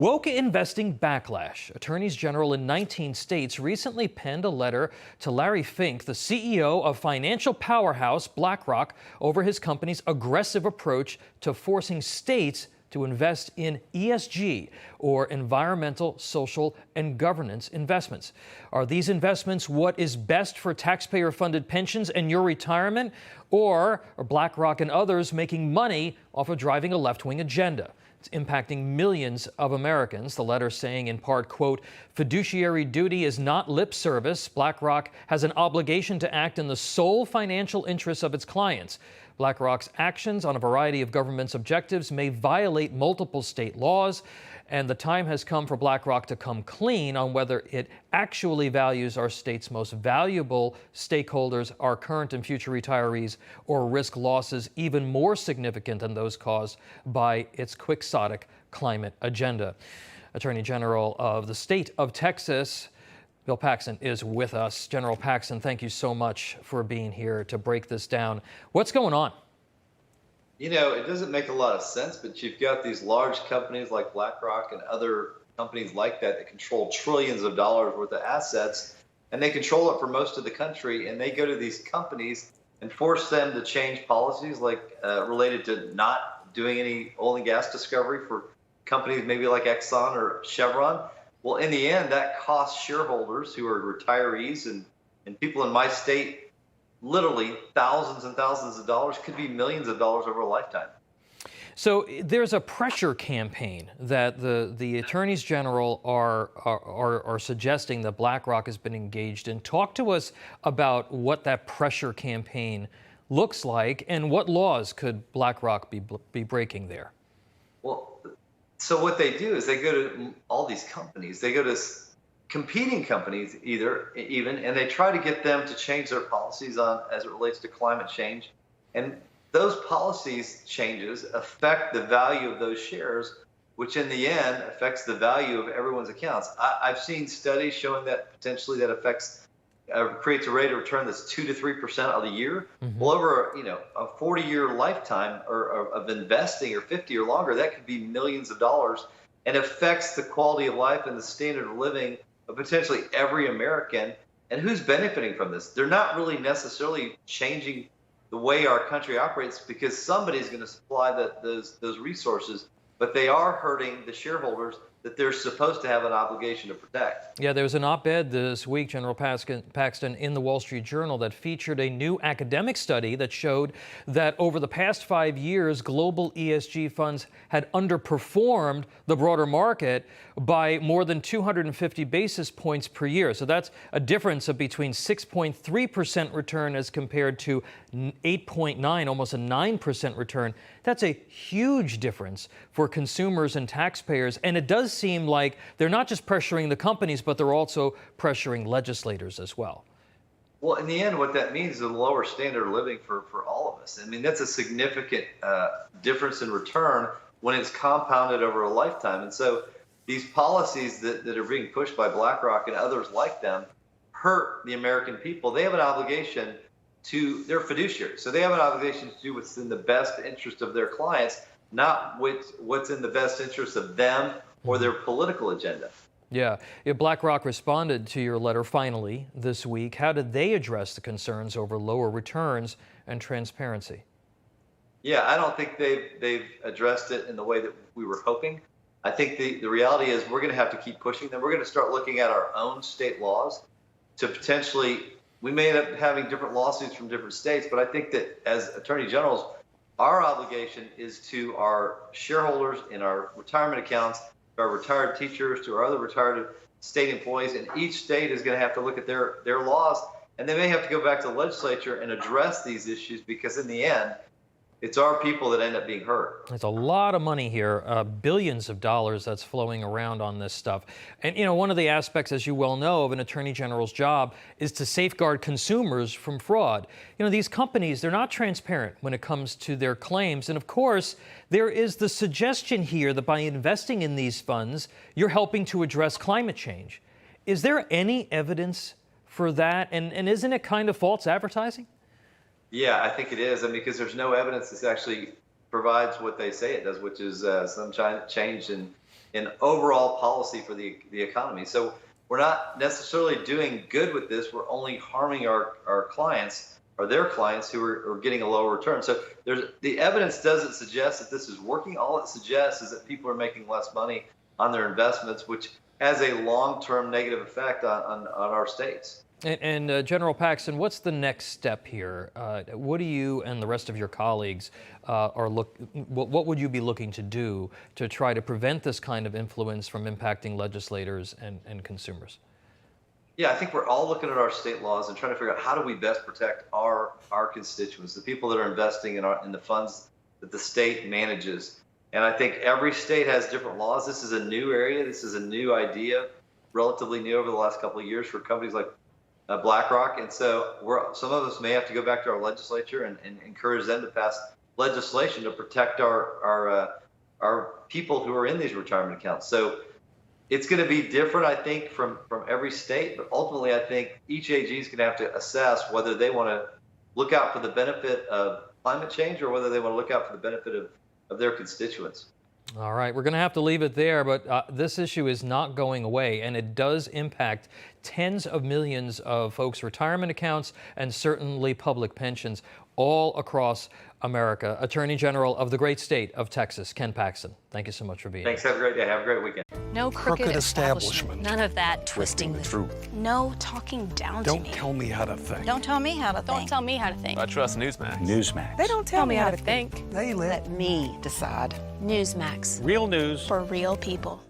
Woke investing backlash. Attorneys General in 19 states recently penned a letter to Larry Fink, the CEO of financial powerhouse Blackrock, over his company's aggressive approach to forcing states to invest in ESG, or environmental, social, and governance investments. Are these investments what is best for taxpayer-funded pensions and your retirement? Or are Blackrock and others making money off of driving a left-wing agenda? It's impacting millions of Americans. The letter saying in part, quote, fiduciary duty is not lip service. BlackRock has an obligation to act in the sole financial interests of its clients. BlackRock's actions on a variety of government's objectives may violate multiple state laws, and the time has come for BlackRock to come clean on whether it actually values our state's most valuable stakeholders, our current and future retirees, or risk losses even more significant than those caused by its quixotic climate agenda. Attorney General of the state of Texas, Bill Paxton, is with us. General Paxton, thank you so much for being here to break this down. What's going on? You know, it doesn't make a lot of sense, but you've got these large companies like BlackRock and other companies like that that control trillions of dollars worth of assets, and they control it for most of the country, and they go to these companies and force them to change policies like related to not doing any oil and gas discovery for companies maybe like Exxon or Chevron. Well, in the end, that costs shareholders who are retirees and people in my state literally thousands and thousands of dollars, could be millions of dollars over a lifetime. So there's a pressure campaign that the attorneys general are suggesting that BlackRock has been engaged in. Talk to us about what that pressure campaign looks like and what laws could BlackRock be breaking there. Well, so what they do is they go to all these companies. They go to competing companies even, and they try to get them to change their policies on as it relates to climate change. And those policies changes affect the value of those shares, which in the end affects the value of everyone's accounts. I've seen studies showing that potentially that affects, creates a rate of return that's 2 to 3% of the year. Mm-hmm. Well, over a 40-year lifetime of investing, or 50 or longer, that could be millions of dollars, and affects the quality of life and the standard of living of potentially every American. And who's benefiting from this? They're not really necessarily changing the way our country operates, because somebody's going to supply those resources, but they are hurting the shareholders that they're supposed to have an obligation to protect. Yeah, there was an op-ed this week, General Paxton, in the Wall Street Journal that featured a new academic study that showed that over the past 5 years, global ESG funds had underperformed the broader market by more than 250 basis points per year. So that's a difference of between 6.3% return as compared to 8.9, almost a 9% return. That's a huge difference for consumers and taxpayers. And it does seem like they're not just pressuring the companies, but they're also pressuring legislators as well. Well, in the end, what that means is a lower standard of living for all of us. I mean, that's a significant difference in return when it's compounded over a lifetime. And so these policies that are being pushed by BlackRock and others like them hurt the American people. They have an obligation to their fiduciaries. So they have an obligation to do what's in the best interest of their clients, not what's in the best interest of them or their political agenda. Yeah. BlackRock responded to your letter finally this week. How did they address the concerns over lower returns and transparency? Yeah, I don't think they've addressed it in the way that we were hoping. I think the reality is we're going to have to keep pushing them. We're going to start looking at our own state laws to potentially, we may end up having different lawsuits from different states, but I think that as attorney generals, our obligation is to our shareholders in our retirement accounts, to our retired teachers, to our other retired state employees, and each state is going to have to look at their laws, and they may have to go back to the legislature and address these issues, because in the end, it's our people that end up being hurt. There's a lot of money here, billions of dollars that's flowing around on this stuff. And, one of the aspects, as you well know, of an attorney general's job is to safeguard consumers from fraud. These companies, they're not transparent when it comes to their claims. And of course, there is the suggestion here that by investing in these funds, you're helping to address climate change. Is there any evidence for that? And isn't it kind of false advertising? Yeah, I think it is. Because there's no evidence this actually provides what they say it does, which is some change in in overall policy for the economy. So we're not necessarily doing good with this. We're only harming our clients or their clients who are getting a lower return. So the evidence doesn't suggest that this is working. All it suggests is that people are making less money on their investments, which has a long-term negative effect on our states. And General Paxton, what's the next step here? What do you and the rest of your colleagues what would you be looking to do to try to prevent this kind of influence from impacting legislators and consumers? Yeah, I think we're all looking at our state laws and trying to figure out how do we best protect our constituents, the people that are investing in the funds that the state manages. And I think every state has different laws. This is a new area. This is a new idea, relatively new over the last couple of years for companies like Blackrock. And so some of us may have to go back to our legislature and encourage them to pass legislation to protect our people who are in these retirement accounts. So it's going to be different, I think, from every state. But ultimately, I think each AG is going to have to assess whether they want to look out for the benefit of climate change or whether they want to look out for the benefit of their constituents. All right, we're going to have to leave it there, but this issue is not going away, and it does impact tens of millions of folks' retirement accounts and certainly public pensions all across America. Attorney General of the great state of Texas, Ken Paxton, thank you so much for being here. Thanks. Have a great day. Have a great weekend. No crooked establishment. None of that twisting the truth. No talking down to me. Don't tell me how to think. Don't tell me how to think. Don't tell me how to think. I trust Newsmax. Newsmax. They don't tell me how to think. They let me decide. Newsmax. Real news For real people.